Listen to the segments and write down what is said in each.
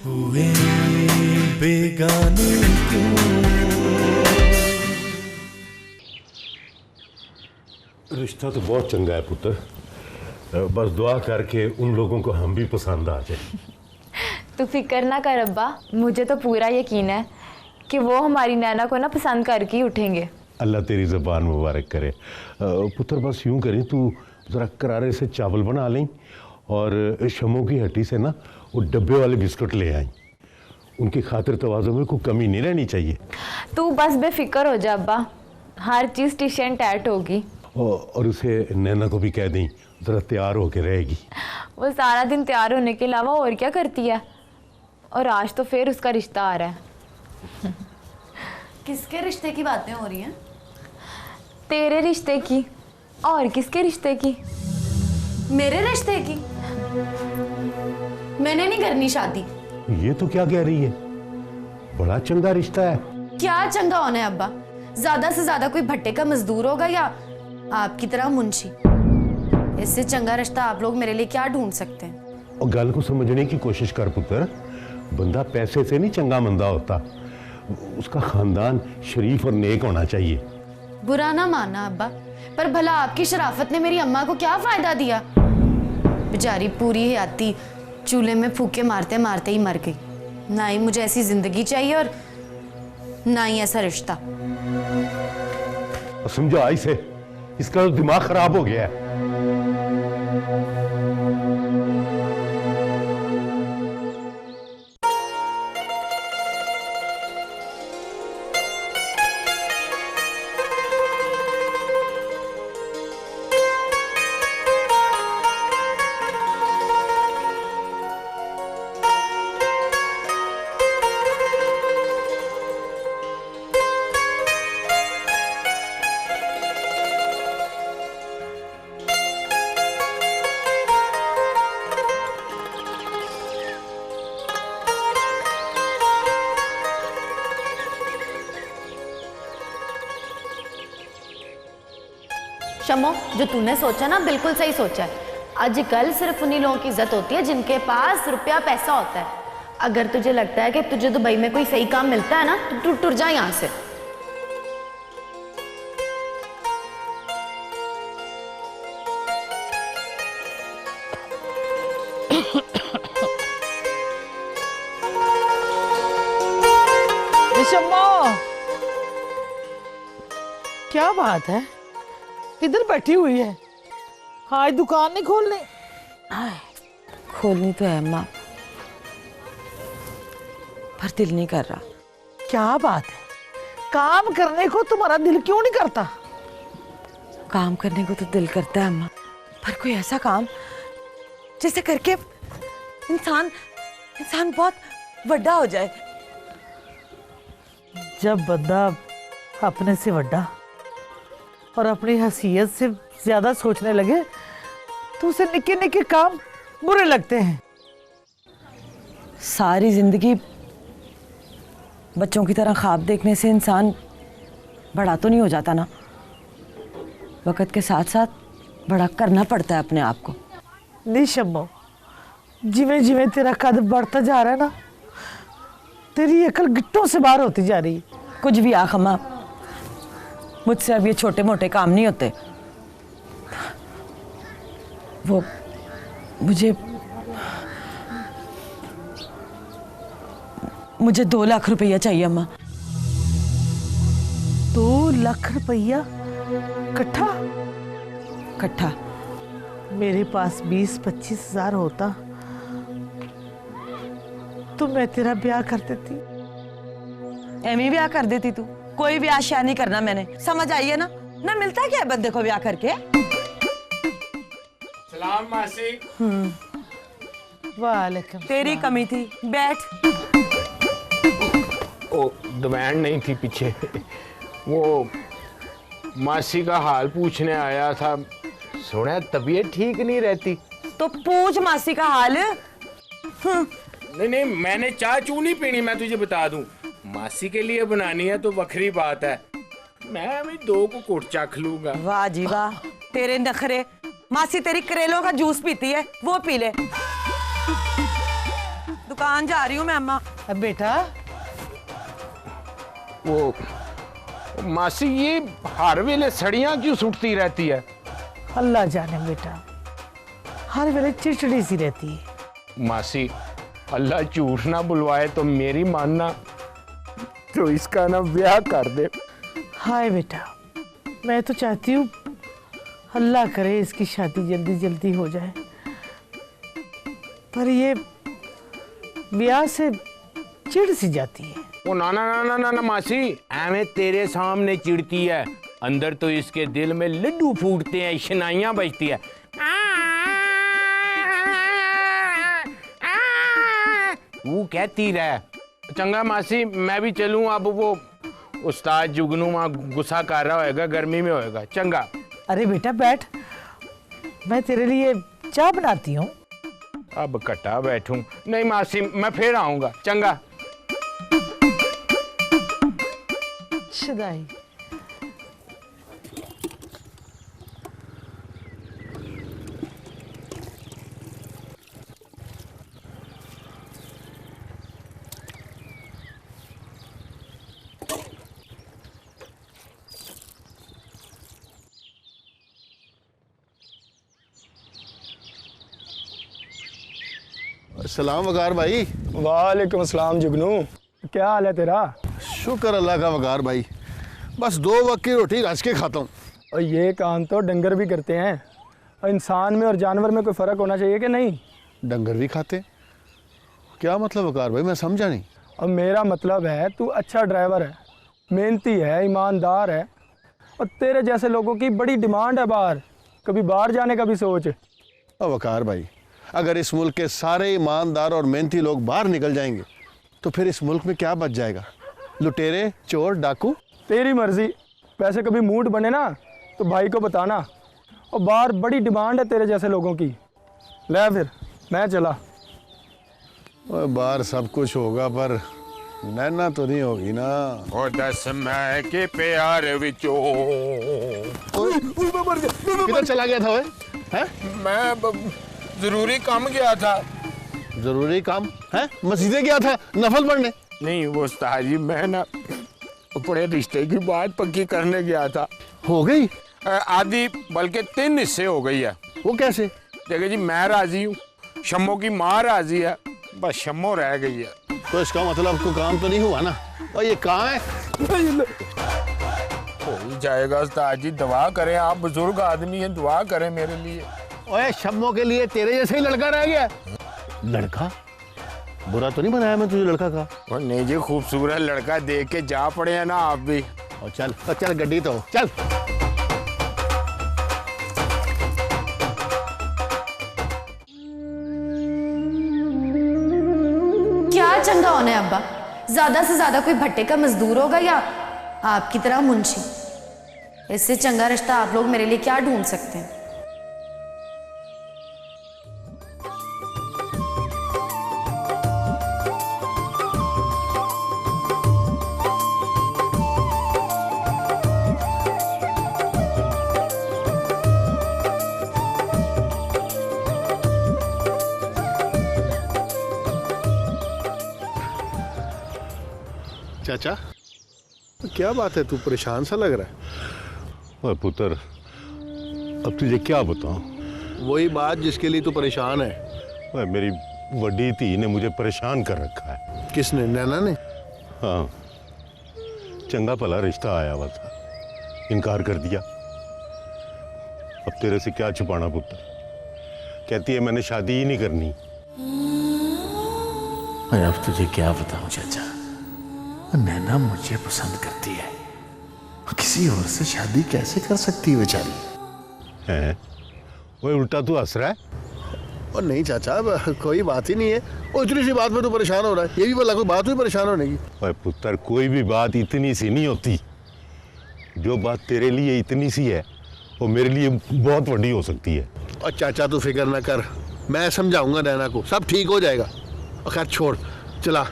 हुए बेगाने क्यों। रिश्ता तो बहुत चंगा है पुत्र, बस दुआ करके उन लोगों को हम भी पसंद आ जाए। तू फिक्र ना कर अब्बा, मुझे तो पूरा यकीन है कि वो हमारी नैना को ना पसंद करके ही उठेंगे। अल्लाह तेरी ज़बान मुबारक करे। पुत्र बस यूं करें, तू ज़रा करारे से चावल बना लें और शमो की हट्टी से ना वो डब्बे वाले बिस्कुट ले आएं। उनकी खातिर तवाज़ुन में कोई कमी नहीं रहनी चाहिए। तू बस बेफिक्र हो जा अब्बा, हर चीज़ टिश एंड टैट होगी। और उसे नैना को भी कह दें ज़रा तैयार होके रहेगी। वो सारा दिन तैयार होने के अलावा और क्या करती है, और आज तो फिर उसका रिश्ता आ रहा है। किसके रिश्ते की बातें हो रही हैं? तेरे रिश्ते की, और किसके रिश्ते की? मेरे रिश्ते की? मैंने नहीं करनी शादी। ये तो क्या कह रही है, बड़ा चंगा रिश्ता है। क्या चंगा होना है अब्बा? ज्यादा से ज्यादा कोई भट्टे का मजदूर होगा या आपकी तरह मुंशी। इससे चंगा रिश्ता आप लोग मेरे लिए क्या ढूंढ सकते हैं? और गल को समझने की कोशिश कर पुत्र, बंदा पैसे से नहीं चंगा मंदा होता, उसका खानदान शरीफ और नेक होना चाहिए। बुरा ना मानना अब्बा, पर भला आपकी शराफत ने मेरी अम्मा को क्या फायदा दिया? बेचारी पूरी हयाती चूल्हे में फूके मारते मारते ही मर गई। ना ही मुझे ऐसी जिंदगी चाहिए और ना ही ऐसा रिश्ता। समझो इसे, इसका तो दिमाग खराब हो गया है। शमो, जो तूने सोचा ना बिल्कुल सही सोचा है। आजकल सिर्फ उन्हीं लोगों की इज्जत होती है जिनके पास रुपया पैसा होता है। अगर तुझे लगता है कि तुझे दुबई में कोई सही काम मिलता है ना, तो तू टुर जा यहाँ से। क्या बात है, इधर बैठी हुई है, आज दुकान नहीं खोलनी? खोलनी तो है माँ, पर दिल नहीं कर रहा। क्या बात है, काम करने को तुम्हारा दिल क्यों नहीं करता? काम करने को तो दिल करता है अम्मा, पर कोई ऐसा काम जिसे करके इंसान बहुत बड़ा हो जाए। जब बंदा अपने से बड़ा और अपनी हैसियत से ज्यादा सोचने लगे तो उसे निके निके काम बुरे लगते हैं। सारी जिंदगी बच्चों की तरह ख्वाब देखने से इंसान बड़ा तो नहीं हो जाता ना, वक्त के साथ साथ बड़ा करना पड़ता है अपने आप को। नहीं शम्मो, जिवें जिवें तेरा कद बढ़ता जा रहा है ना, तेरी अकल गिट्टों से बाहर होती जा रही है। कुछ भी आख अम्मा, मुझसे अब ये छोटे मोटे काम नहीं होते। वो मुझे 2 लाख रुपया चाहिए अम्मा। 2 लाख रुपया कट्ठा? कट्ठा? मेरे पास 20-25 हजार होता तो मैं तेरा ब्याह कर देती। एमी ब्याह कर देती तू? कोई ब्याह शादी नहीं करना मैंने, समझ आई है ना? ना मिलता क्या है बंदे को ब्याह करके? सलाम मासी। वालेकुम। तेरी कमी थी, बैठ। ओ डिमांड नहीं थी पीछे, वो मासी का हाल पूछने आया था। सुना तबीयत ठीक नहीं रहती। तो पूछ मासी का हाल। नहीं, मैंने चाय चू नहीं पीनी, मैं तुझे बता दूं। मासी के लिए बनानी है तो वखरी बात है, मैं भी 2 को कुट चख लूंगा। वाह जी वाह, तेरे नखरे। मासी तेरी करेलों का जूस पीती है, वो पी ले। दुकान जा रही हूँ मैं अम्मा। अब बेटा वो मासी ये हर वेले सड़ियां क्यों सुटती रहती है? अल्लाह जाने बेटा, हर वेले चिड़चिड़ी सी रहती है। मासी अल्लाह झूठ ना बुलवाए तो मेरी मानना तो इसका ना ब्याह कर दे। हाय बेटा, मैं तो चाहती हूँ अल्लाह करे इसकी शादी जल्दी जल्दी हो जाए, पर ये ब्याह से चिढ़ सी जाती है। ओ ना ना ना ना ना, ना मासी, एवें तेरे सामने चिढ़ती है, अंदर तो इसके दिल में लड्डू फूटते हैं, शनाइयां बजती है। वो कहती रहे। चंगा मासी, मैं भी चलूं, अब वो उस्ताद जुगनू वहाँ गुस्सा कर रहा होएगा, गर्मी में होएगा। चंगा। अरे बेटा बैठ, मैं तेरे लिए चाय बनाती हूँ। अब कटा बैठूं? नहीं मासी, मैं फिर आऊंगा। चंगा। शदाई। सलाम वकार भाई। वालेकुम अस्सलाम जुगनू, क्या हाल है तेरा? शुक्र अल्लाह का वकार भाई, बस 2 वक्त की रोटी रच के खाता हूँ। और ये काम तो डंगर भी करते हैं, और इंसान में और जानवर में कोई फ़र्क होना चाहिए कि नहीं? डंगर भी खाते? क्या मतलब वकार भाई, मैं समझा नहीं। और मेरा मतलब है तू अच्छा ड्राइवर है, मेहनती है, ईमानदार है, और तेरे जैसे लोगों की बड़ी डिमांड है बाहर, कभी बाहर जाने का भी सोच। और वकार भाई, अगर इस मुल्क के सारे ईमानदार और मेहनती लोग बाहर निकल जाएंगे तो फिर इस मुल्क में क्या बच जाएगा? लुटेरे, चोर, डाकू? तेरी मर्जी, वैसे कभी मूड बने ना तो भाई को बताना। और बाहर बड़ी डिमांड है तेरे जैसे लोगों की। ले फिर मैं चला। और बाहर सब कुछ होगा पर नैना तो नहीं होगी ना। ओ दस मैं के प्यार विचो। किधर चला गया था वो? हैं? मैं जरूरी काम गया था। जरूरी काम है? मस्जिदे गया था नफल पढ़ने? नहीं वो उस्ताद जी, मैं ना बड़े रिश्ते की बात पक्की करने गया था। हो गई? आधी बल्कि 3 हिस्से हो गई है। वो कैसे? देखिए जी, मैं राजी हूँ, शम्मो की माँ राजी है, बस शम्मो रह गई है। तो इसका मतलब आपको काम तो नहीं हुआ ना? और ये कहाँ है? हो ही जाएगा उस्ताद जी, दुआ करें, आप बुजुर्ग आदमी हैं, दुआ करें मेरे लिए। ओए शम्मो के लिए तेरे जैसे ही लड़का रह गया। लड़का? बुरा तो नहीं बनाया मैं तुझे लड़का का? और नहीं जी, खूबसूरत लड़का देख के जा पड़े हैं ना आप भी। और चल चल गड्डी तो चल। क्या चंगा होना है अब्बा? ज्यादा से ज्यादा कोई भट्टे का मजदूर होगा या आपकी तरह मुंशी। इससे चंगा रिश्ता आप लोग मेरे लिए क्या ढूंढ सकते हैं? चाचा क्या बात है, तू परेशान सा लग रहा है? और पुत्र, अब तुझे क्या बताऊं? वही बात जिसके लिए तू परेशान है। ओए, मेरी बड़ी धी ने मुझे परेशान कर रखा है। किसने? नैना ने? हाँ, चंगा भला रिश्ता आया हुआ था, इनकार कर दिया। अब तेरे से क्या छुपाना पुत्र, कहती है मैंने शादी ही नहीं करनी। मैं अब तुझे क्या बताऊं चाचा, नैना मुझे पसंद करती है, किसी और से शादी कैसे कर सकती है बेचारी? है वो उल्टा तू हंस रहा है? और नहीं चाचा, कोई बात ही नहीं है। और इतनी सी बात में तो परेशान हो रहा है, ये भी बोला कोई बात हुई परेशान होने की? ओए पुत्र, कोई भी बात इतनी सी नहीं होती। जो बात तेरे लिए इतनी सी है वो मेरे लिए बहुत बड़ी हो सकती है। और चाचा तू फिक्र ना कर, मैं समझाऊंगा नैना को, सब ठीक हो जाएगा। और खैर छोड़, चला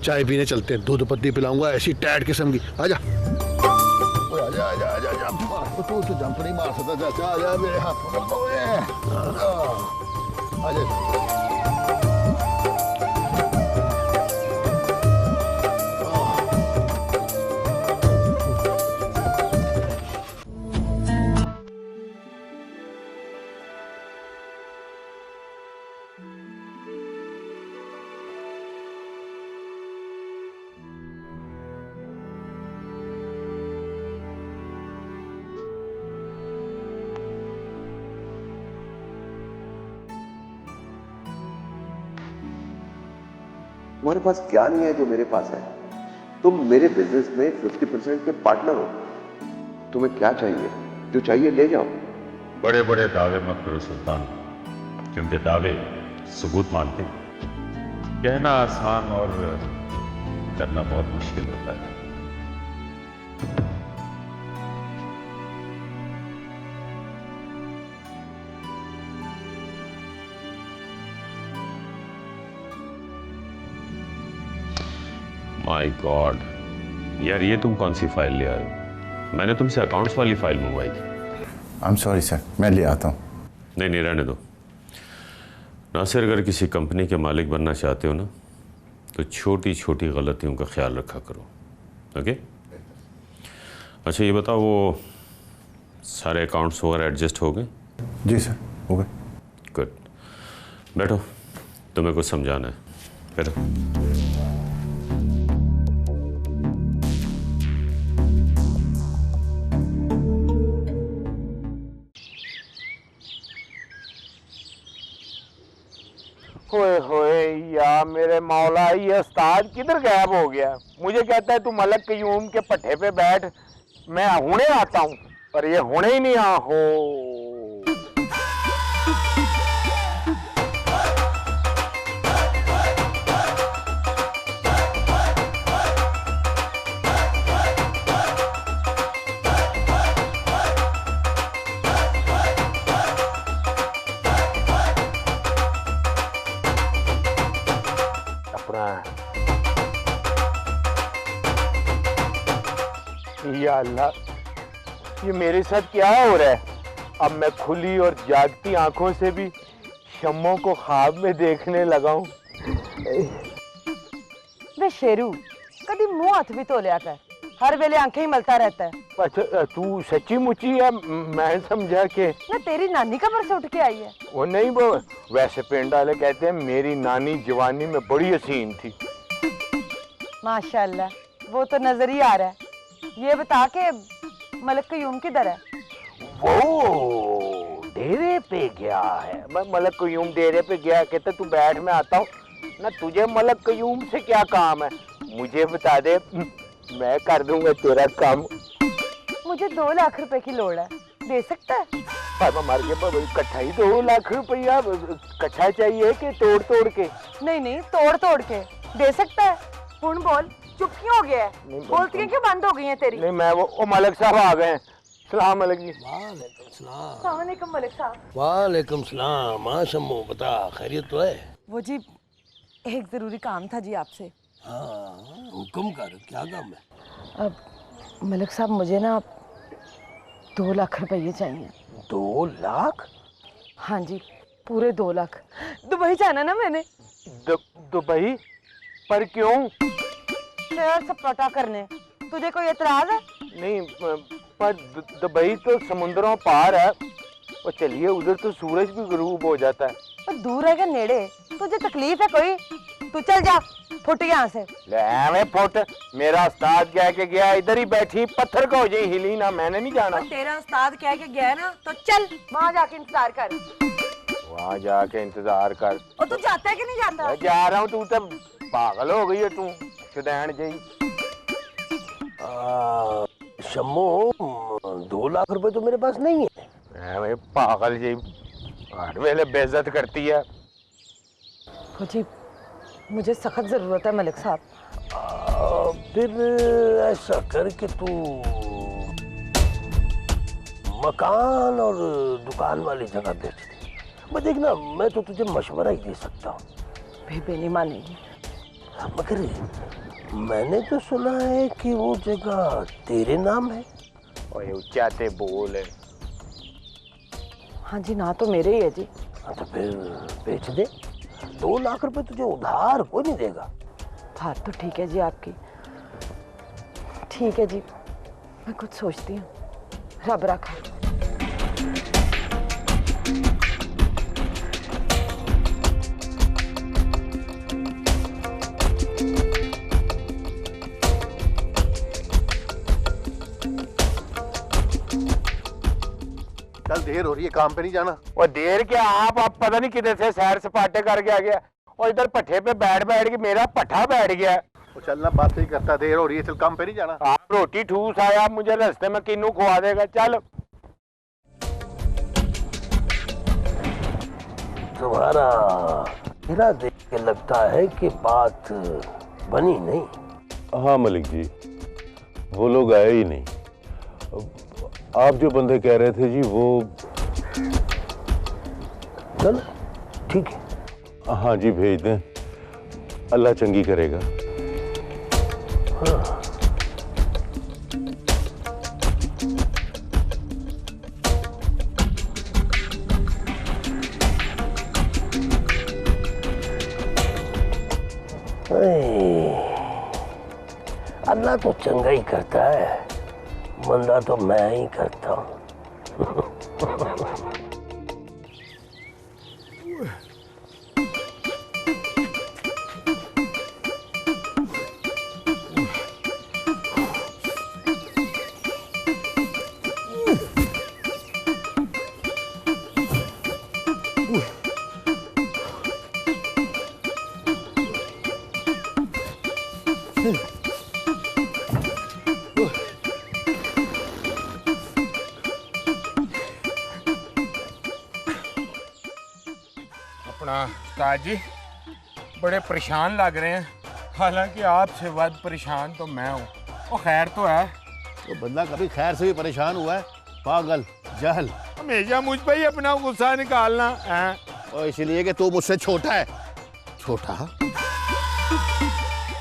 चाय पीने चलते हैं, दूध पत्ती पिलाऊंगा ऐसी टैट किस्म की। आजा आजा आजा आजा आजा, तू तो जंप नहीं मार सकता चाचा, आजा मेरे हाथ पकड़। आजा तुम्हारे पास क्या नहीं है जो मेरे पास है? तुम मेरे बिजनेस में 50% के पार्टनर हो। तुम्हें क्या चाहिए? जो चाहिए ले जाओ। बड़े बड़े दावे मत करो सुल्तान, क्योंकि दावे सबूत मांगते हैं। कहना आसान और करना बहुत मुश्किल होता है। माय गॉड यार, ये तुम कौन सी फाइल ले आए हो? मैंने तुमसे अकाउंट्स वाली फाइल मंगवाई थी। आई एम सॉरी सर, मैं ले आता हूँ। नहीं रहने दो। नासिर, अगर किसी कंपनी के मालिक बनना चाहते हो ना, तो छोटी छोटी गलतियों का ख्याल रखा करो। ओके? अच्छा ये बताओ, वो सारे अकाउंट्स वगैरह एडजस्ट हो गए? जी सर, हो गए। गुड। बैठो, तुम्हें कुछ समझाना है। बैठो। होए होए या मेरे मौला, ये उस्ताद किधर गायब हो गया? मुझे कहता है तू मलक कयूम के पट्टे पे बैठ, मैं हुणे आता हूँ, पर ये हुणे ही नहीं आ हो। या अल्लाह, ये मेरे साथ क्या हो रहा है? अब मैं खुली और जागती आंखों से भी शम्मों को ख्वाब में देखने लगा हूँ। वे शेरू, कभी मुंह हाथ भी धो लिया कर, हर वेले आंखें ही मलता रहता है। अच्छा तू सच्ची मुच्ची है? मैं समझा कि ना तेरी नानी कब्र से उठ के आई है। वो नहीं, वो वैसे पिंड वाले कहते हैं मेरी नानी जवानी में बड़ी हसीन थी। माशाल्लाह, वो तो नजर ही आ रहा है। ये बता के मलक कयूम किधर है? वो डेरे पे गया है। मैं मलक कयूम डेरे पे गया, कहते तू बैठ मैं आता हूँ ना। तुझे मलक कयूम से क्या काम है? मुझे बता दे, मैं कर दूंगा तेरा काम। मुझे 2 लाख रुपए की लोड़ है, दे सकता है? पर मार के इकट्ठा ही 2 लाख रुपया कच्चा चाहिए कि तोड़ तोड़ के? नहीं, तोड़ तोड़ के दे सकता है। पूर्ण बोल, चुप क्यों हो गया है? बोलती क्यों बंद हो गई है तेरी? नहीं, मैं वो मलक साहब आ गए हैं। सलाम मलक जी। वालेकुम मलिक साहब। वालेकुम सलाम। हाँ शम्मू, बता खैरियत तो है? वो जी एक जरूरी काम था जी आपसे। हाँ हुक्म कर, क्या काम है? अब मलिक साहब, मुझे ना 2 लाख रुपये चाहिए। 2 लाख? हाँ जी, पूरे 2 लाख। दुबई जाना ना मैंने। दुबई? पर क्यों? शेयर सपाटा करने। तुझे कोई एतराज है? नहीं, पर दुबई तो समुद्रों पार है। और चलिए, उधर तो सूरज भी गुरूब हो जाता है। पर दूर है क्या नेड़े? तुझे तकलीफ है कोई? तू चल जा, फुट यहाँ से। ले फुट, मेरा उस्ताद कह के गया इधर ही बैठी पत्थर का हो जाए, हिली ना, मैंने नहीं जाना। तेरा उस्ताद कह के गया ना, तो चल वहाँ जाके इंतजार कर। वहाँ जाके इंतजार कर। और तू जाता है कि नहीं जाता? मैं जा रहा हूँ, तू तो पागल हो गई है, तू शुदैन जी। शम्मू, 2 लाख रुपए तो मेरे पास नहीं है। पागल जी, हर वेले बेइज्जत करती है। जी मुझे सख्त जरूरत है मलिक साहब। फिर ऐसा कर कि तू मकान और दुकान वाली जगह बेच दे। मैं देखना, मैं तो तुझे मशवरा ही दे सकता हूँ। बेबे नहीं मानेगी। मगर मैंने तो सुना है कि वो जगह तेरे नाम है। ओए ऊंचा ते बोल है। हाँ जी, ना तो मेरे ही है जी। हाँ तो फिर बेच दे। 2 लाख रुपए तुझे उधार कोई नहीं देगा। बात तो ठीक है जी आपकी। ठीक है जी, मैं कुछ सोचती हूँ। रब रखा। कल देर हो रही है, काम पे नहीं जाना? वो देर क्या, आप पता नहीं किधर से सैर सपाटे करके आ गया। और इधर पट्ठे पे बैठ बैठ के मेरा पट्ठा बैठ गया। वो चलना, बात नहीं करता, देर हो रही है, चल काम पे नहीं जाना। आप रोटी ठूस आया, मुझे रास्ते में किन्नू खुआ देगा। चल तुम्हारा चेहरा देख के लगता है कि बात बनी नहीं। हाँ मलिक जी, वो लोग आए ही नहीं। आप जो बंदे कह रहे थे जी वो। चलो ठीक है। हाँ जी भेज दें, अल्लाह चंगी करेगा। हाँ। अल्लाह तो चंगा ही करता है, मंदा तो मैं ही करता हूँ। अपना उस्ताद जी बड़े परेशान लग रहे हैं, हालांकि आपसे ज्यादा परेशान तो मैं हूँ। वो खैर तो है। तो बंदा कभी खैर से भी परेशान हुआ है? पागल जहल, हमेशा मुझ पे ही अपना गुस्सा निकालना है। और इसलिए कि तू मुझसे छोटा है। छोटा?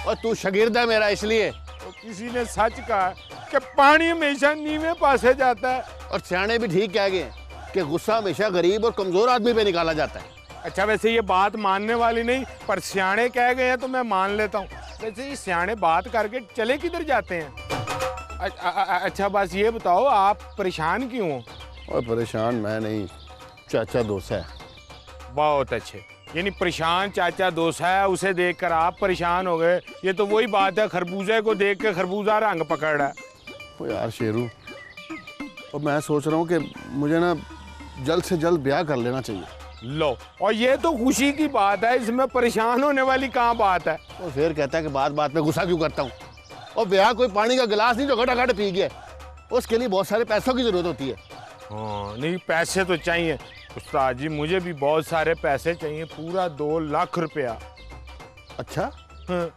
और तू शागिर्द है मेरा, इसलिए। तो किसी ने सच कहा कि पानी हमेशा नीवे पासे जाता है। और सियाने भी ठीक कह गए कि गुस्सा हमेशा गरीब और कमजोर आदमी पे निकाला जाता है। अच्छा वैसे ये बात मानने वाली नहीं, पर सियाने कह गए हैं तो मैं मान लेता हूँ। वैसे ये सियाने बात करके चले किधर जाते हैं? अच्छा बस ये बताओ, आप परेशान क्यों हो? और परेशान मैं नहीं, चाचा दोस्त है। बहुत अच्छे, यानी परेशान चाचा दोस्त है, उसे देखकर आप परेशान हो गए। ये तो वही बात है, खरबूजे को देख के खरबूजा रंग पकड़ रहा है। ओ यार शेरू, और मैं सोच रहा हूँ कि मुझे ना जल्द से जल्द ब्याह कर लेना चाहिए। लो, और ये तो खुशी की बात है, इसमें परेशान होने वाली कहाँ बात है? और फिर कहता है कि बात बात में गुस्सा क्यों करता हूँ। और ब्याह कोई पानी का गिलास नहीं जो घटा पी गया, उसके लिए बहुत सारे पैसों की जरूरत होती है। हाँ नहीं, पैसे तो चाहिए उस्ताद जी, मुझे भी बहुत सारे पैसे चाहिए, पूरा 2 लाख रुपया। अच्छा हाँ।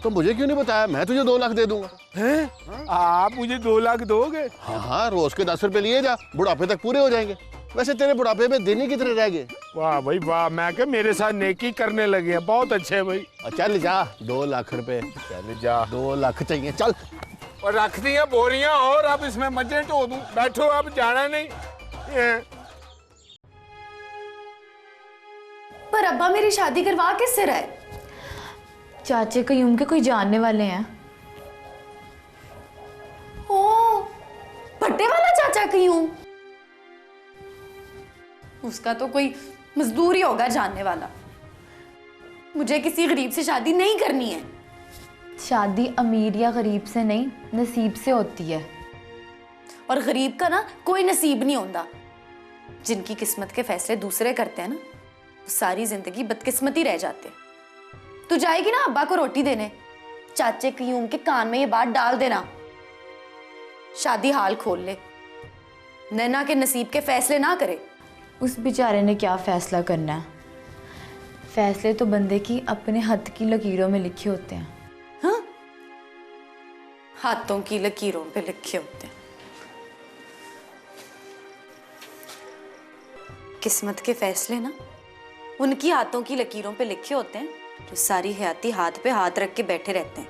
तो मुझे क्यों नहीं बताया? मैं तुझे 2 लाख दे दूंगा। हैं? हाँ? आप मुझे 2 लाख दोगे? हाँ हाँ, रोज के 10 रुपए लिए जा, बुढ़ापे तक पूरे हो जाएंगे। वैसे तेरे बुढ़ापे में दिन ही कितने रह गए? वाह भाई वाह, मैं क्या मेरे साथ नेकी करने लगे हैं, बहुत अच्छे भाई। चल जा, 2 लाख रुपए। चल जा, 2 लाख चाहिए, चल। और रख दी हैं बोरियां, और अब इसमें मजे ढो दूं। बैठो, अब जाना नहीं। पर अब्बा मेरी शादी करवा किससे रहे? चाचे कयूम के कोई जानने वाले हैं। ओ, भट्टे वाला चाचा कयूम? उसका तो कोई मजदूर ही होगा जानने वाला। मुझे किसी गरीब से शादी नहीं करनी है। शादी अमीर या गरीब से नहीं, नसीब से होती है। और गरीब का ना कोई नसीब नहीं होता। जिनकी किस्मत के फैसले दूसरे करते हैं ना, सारी जिंदगी बदकिस्मती रह जाते। तू जाएगी ना अब्बा को रोटी देने, चाचे कयूम के कान में ये बात डाल देना, शादी हाल खोल ले, नैना के नसीब के फैसले ना करे। उस बेचारे ने क्या फैसला करना है? फैसले तो बंदे की अपने हाथ की लकीरों में लिखे होते हैं। हाँ, हाथों की लकीरों पे लिखे होते हैं। किस्मत के फैसले ना उनकी हाथों की लकीरों पे लिखे होते हैं जो सारी हयाती हाथ पे हाथ रख के बैठे रहते हैं।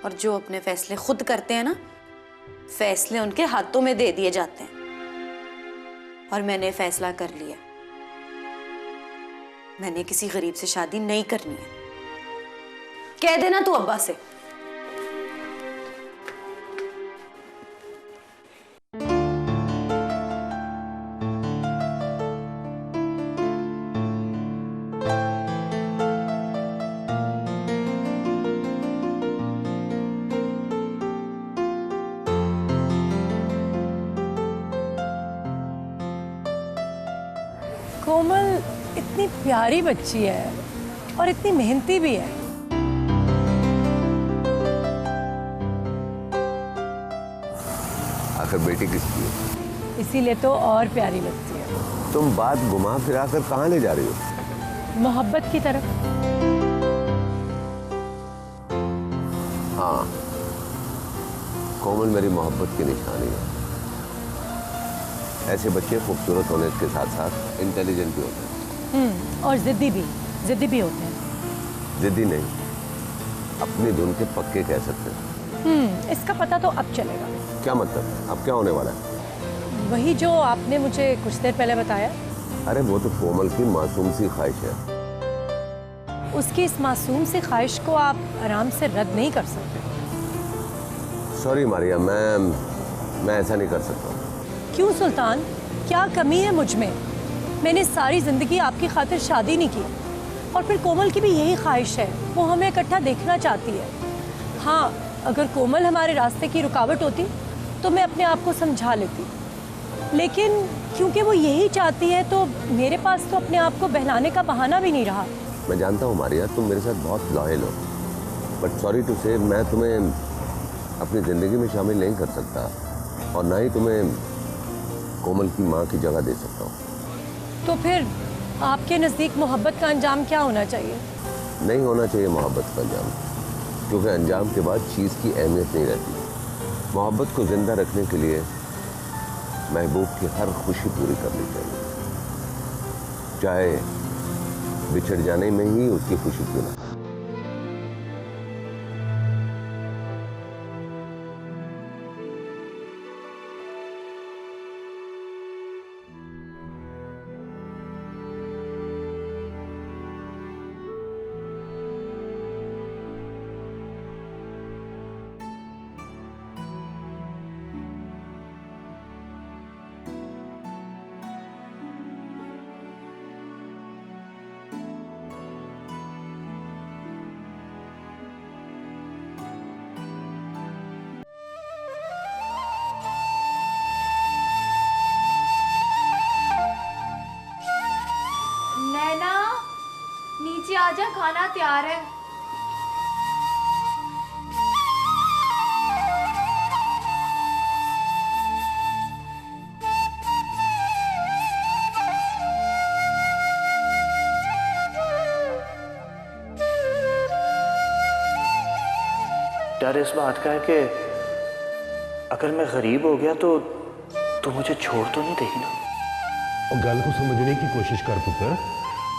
और जो अपने फैसले खुद करते हैं ना, फैसले उनके हाथों में दे दिए जाते हैं। और मैंने फैसला कर लिया, मैंने किसी गरीब से शादी नहीं करनी है। कह देना तू अब्बा से। कोमल, इतनी प्यारी बच्ची है और इतनी मेहनती भी है। आखिर बेटी किसकी है? इसीलिए तो और प्यारी लगती है। तुम बात घुमा फिरा कर कहाँ ले जा रही हो? मोहब्बत की तरफ। हाँ, कोमल मेरी मोहब्बत की निशानी है। ऐसे बच्चे खूबसूरत होने के साथ साथ इंटेलिजेंट भी होते हैं। और जिद्दी भी होते हैं। जिद्दी नहीं, अपनी धुन के पक्के कह सकते हैं। इसका पता तो अब चलेगा। क्या मतलब? अब क्या होने वाला है? वही जो आपने मुझे कुछ देर पहले बताया। अरे वो तो कोमल की मासूम सी ख्वाहिश है। उसकी इस मासूम सी ख्वाहिश को आप आराम से रद्द नहीं कर सकते। सॉरी मारिया, मैं ऐसा नहीं कर सकता। क्यों सुल्तान, क्या कमी है मुझ में? मैंने सारी जिंदगी आपकी खातिर शादी नहीं की और फिर कोमल की भी यही ख्वाहिश है, वो हमें इकट्ठा देखना चाहती है। हाँ, अगर कोमल हमारे रास्ते की रुकावट होती तो मैं अपने आप को समझा लेती, लेकिन क्योंकि वो यही चाहती है तो मेरे पास तो अपने आप को बहलाने का बहाना भी नहीं रहा। मैं जानता हूँ मारिया, तुम मेरे साथ बहुत लॉयल हो, बट सॉरी टू से मैं तुम्हें अपनी ज़िंदगी में शामिल नहीं कर सकता और ना ही तुम्हें कोमल की माँ की जगह दे सकता हूँ। तो फिर आपके नज़दीक मोहब्बत का अंजाम क्या होना चाहिए? नहीं होना चाहिए मोहब्बत का अंजाम, क्योंकि अंजाम के बाद चीज़ की अहमियत नहीं रहती। मोहब्बत को ज़िंदा रखने के लिए महबूब की हर खुशी पूरी करनी चाहिए, चाहे बिछड़ जाने में ही उसकी खुशी क्यों ना। नीचे आजा, खाना तैयार है। डर इस बात का है कि अगर मैं गरीब हो गया तो मुझे छोड़ तो नहीं देगी ना। और गल को समझने की कोशिश कर पुत्र,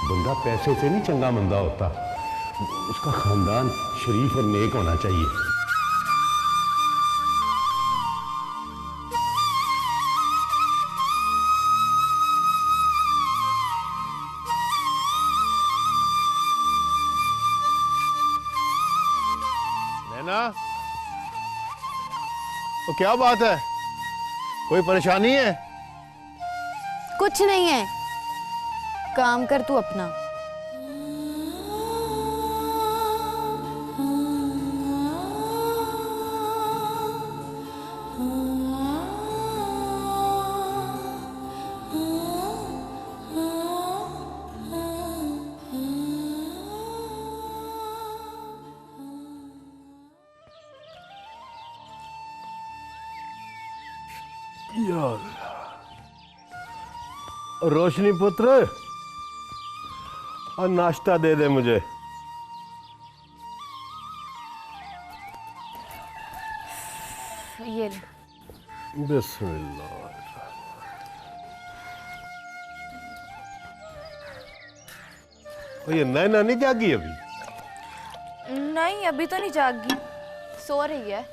बंदा पैसे से नहीं चंगा मंदा होता, उसका खानदान शरीफ और नेक होना चाहिए। नैना, तो क्या बात है? कोई परेशानी है? कुछ नहीं है, काम कर तू अपना। रोशनी पुत्र, और नाश्ता दे दे मुझे। ये ले। बिस्मिल्लाह। ये नैना नहीं जागी अभी? नहीं, अभी तो नहीं जागी, सो रही है।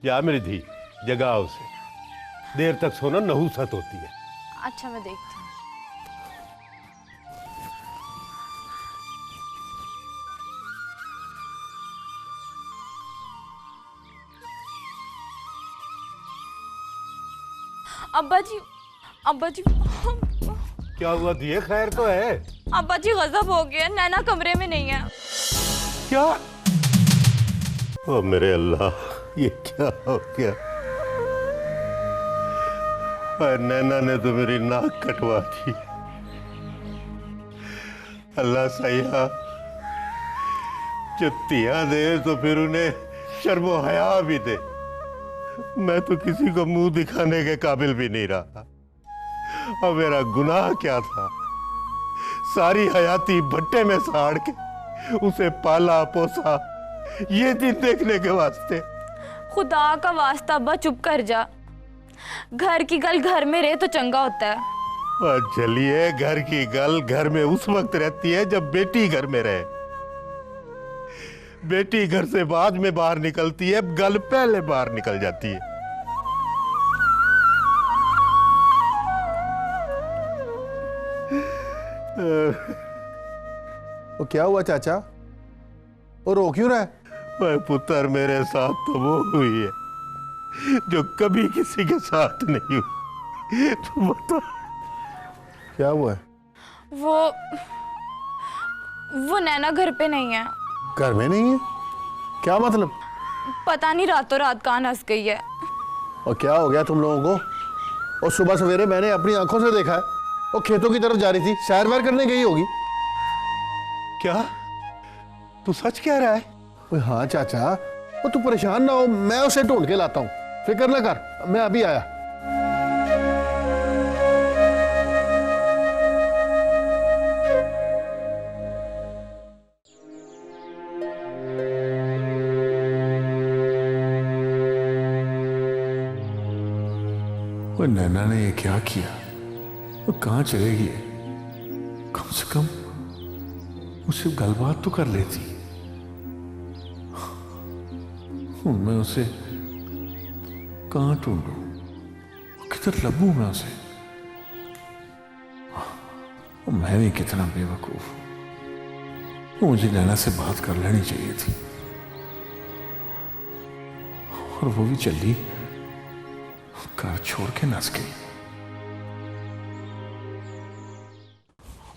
जा मेरी धी, जगा उसे, देर तक सोना नहुसत होती है। अच्छा, मैं देखती हूँ। अब्बा जी, अब्बा जी। क्या हुआ दिए? खैर तो है? अब्बा जी गजब हो गया, नैना कमरे में नहीं है। क्या? ओ मेरे अल्लाह, ये क्या हो गया? नैना ने तो मेरी नाक कटवा दी। अल्लाह सैया जब तिया दे तो फिर उन्हें शर्मो हया भी दे। मैं तो किसी को मुंह दिखाने के काबिल भी नहीं रहा। अब मेरा गुनाह क्या था? सारी हयाती भट्टे में साड़ के उसे पाला पोसा, ये दिन देखने के वास्ते। खुदा का वास्ता अब्बा चुप कर जा। घर की गल घर में रहे तो चंगा होता है। और चलिए, घर की गल घर में उस वक्त रहती है जब बेटी घर में रहे। बेटी घर से बाद में बाहर निकलती है, गल पहले बाहर निकल जाती है। वो क्या हुआ चाचा? वो रो क्यों रहा है? पुत्र, मेरे साथ तो वो हुई है जो कभी किसी के साथ नहीं हुई। तो बता क्या हुआ है? वो नैना घर पे नहीं है। घर में नहीं है? क्या मतलब? पता नहीं, रातों रात कहाँ नस गई है। और क्या हो गया तुम लोगों को? और सुबह सवेरे मैंने अपनी आंखों से देखा है वो खेतों की तरफ जा रही थी, सैर वैर करने गई होगी। क्या तू सच कह रहा है? हाँ चाचा, वो तू परेशान ना हो, मैं उसे ढूंढ के लाता हूँ, फिक्र ना कर, मैं अभी आया। वो नैना ने ये क्या किया? वो कहाँ चलेगी? कम से कम उसे गलबात तो कर लेती। मैं उसे कहाँ ढूंढूं? किधर लभूं मैं उसे? मैं भी कितना बेवकूफ। मुझे नैना से बात कर लेनी चाहिए थी, और वो भी जल्दी घर छोड़ के नस गई।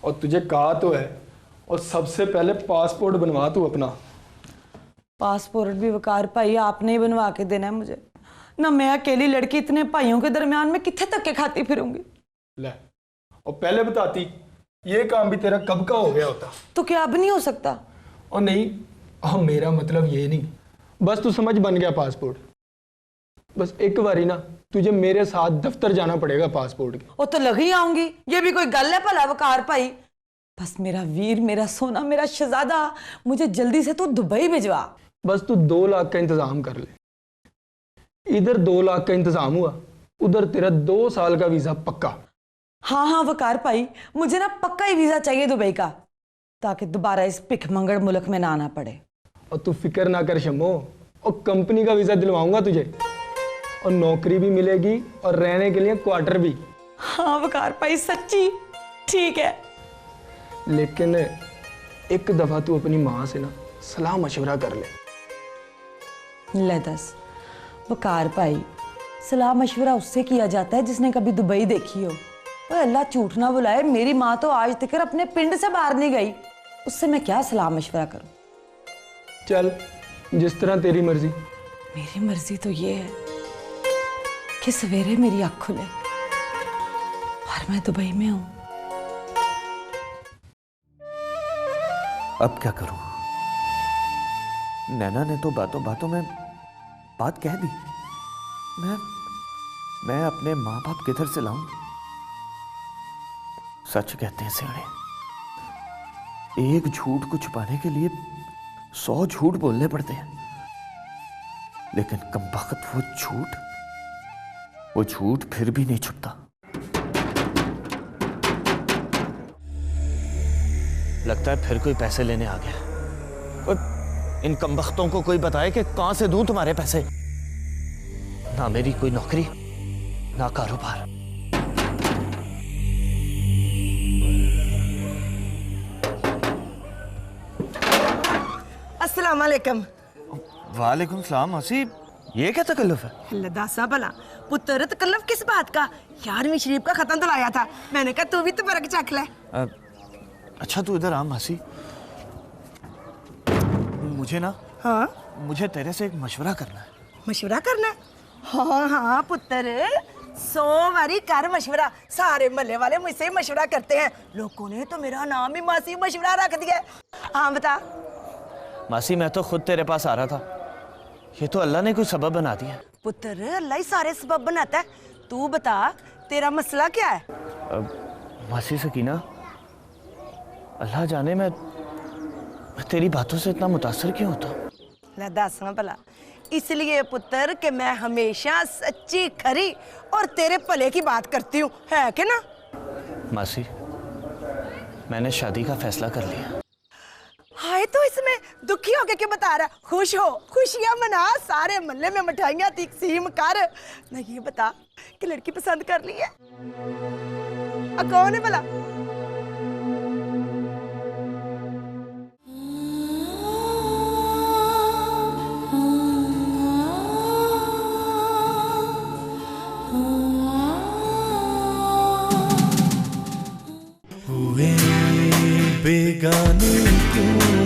और तुझे कहा तो है, और सबसे पहले पासपोर्ट बनवा तू अपना। पासपोर्ट भी वकार भाई आपने ही बनवा के देना है मुझे ना। मैं अकेली लड़की इतने भाइयों के दरमियान में कितने धक्के खाती फिरूंगी। ले, और पहले बताती ये काम भी तेरा कब का हो गया होता। तो क्या अब नहीं हो सकता? और नहीं, मेरा मतलब ये नहीं, बस तू समझ, बन गया पासपोर्ट। बस एक बारी ना तुझे मेरे साथ दफ्तर जाना पड़ेगा पासपोर्ट के। वो तो लग ही आऊंगी, ये भी कोई गल है भला वकार भाई? बस मेरा वीर, मेरा सोना, मेरा शहजादा, मुझे जल्दी से तू दुबई भिजवा। बस तू 2 लाख का इंतजाम कर ले। इधर 2 लाख का इंतजाम हुआ, उधर तेरा 2 साल का वीजा पक्का। हाँ हाँ वकार भाई, मुझे ना पक्का ही वीजा चाहिए दुबई का, ताकि दोबारा इस भिखमंगड़ मुल्क में ना आना पड़े। और तू फिक्र ना कर शम्मो, और कंपनी का वीजा दिलवाऊंगा तुझे, और नौकरी भी मिलेगी और रहने के लिए क्वार्टर भी। हाँ वकार भाई सच्ची ठीक है। लेकिन एक दफा तू अपनी माँ से ना सलाह मशवरा कर ले। ले दस वकार भाई, सलाह मशवरा उससे किया जाता है जिसने कभी दुबई देखी हो। ओए अल्लाह झूठ ना बुलाए, मेरी माँ तो आज तक अपने पिंड से बाहर नहीं गई, उससे मैं क्या सलाह मशवरा करूं? चल जिस तरह तेरी मर्जी। मेरी मर्जी तो ये है कि सवेरे मेरी आँख खुले और मैं दुबई में हूं। अब क्या करूं? नैना ने तो बातों बातों में बात कह दी। मैं अपने माँ बाप किधर से लाऊं? सच कहते हैं सियाणे, एक झूठ को छुपाने के लिए 100 झूठ बोलने पड़ते हैं। लेकिन कमबख्त वो झूठ फिर भी नहीं छुपता। लगता है फिर कोई पैसे लेने आ गया। और इन कमबख्तों को कोई बताए कि कहां से दूं तुम्हारे पैसे। ना मेरी कोई नौकरी, ना कारोबार। अस्सलाम वालेकुम। वालेकुम सलाम। हसी, ये क्या तकल्लुफ है? लदासा भला पुत्र, तकल्लुफ किस बात का? यार मैं शरीफ का खत्म तो लाया था, मैंने कहा तू भी तो बरक चख ले। अच्छा तू इधर आ मासी, मुझे ना, मुझे तेरे से एक मशवरा करना है। मशवरा करना है? हाँ हाँ पुत्र, सोमवारी कर मशवरा। सारे महल्ले वाले मुझसे मशवरा करते हैं। लोगों ने तो मेरा नाम ही मासी मशवरा रख दिया। हाँ बता। मासी मैं तो खुद तेरे पास आ रहा था, ये तो अल्लाह ने कोई सबब बना दिया। पुत्र अल्लाह ही सारे सबब बनाता है। तू बता तेरा मसला क्या है? मासी सकीना, अल्लाह जाने मैं तेरी बातों से इतना मुतासर क्यों होता हूँ। ले दस ना भला। इसलिए पुत्र कि मैं हमेशा सच्ची खरी और तेरे भले की बात करती हूँ, है कि ना? मासी मैंने शादी का फैसला कर लिया। हाय तो इसमें दुखी होके क्यों बता रहा? खुश हो, खुशियां मना, सारे मोहल्ले में मिठाइयां तकसीम कर। ना ये बता कि लड़की पसंद कर ली है? कौन है भला? हुए बेगाने क्यों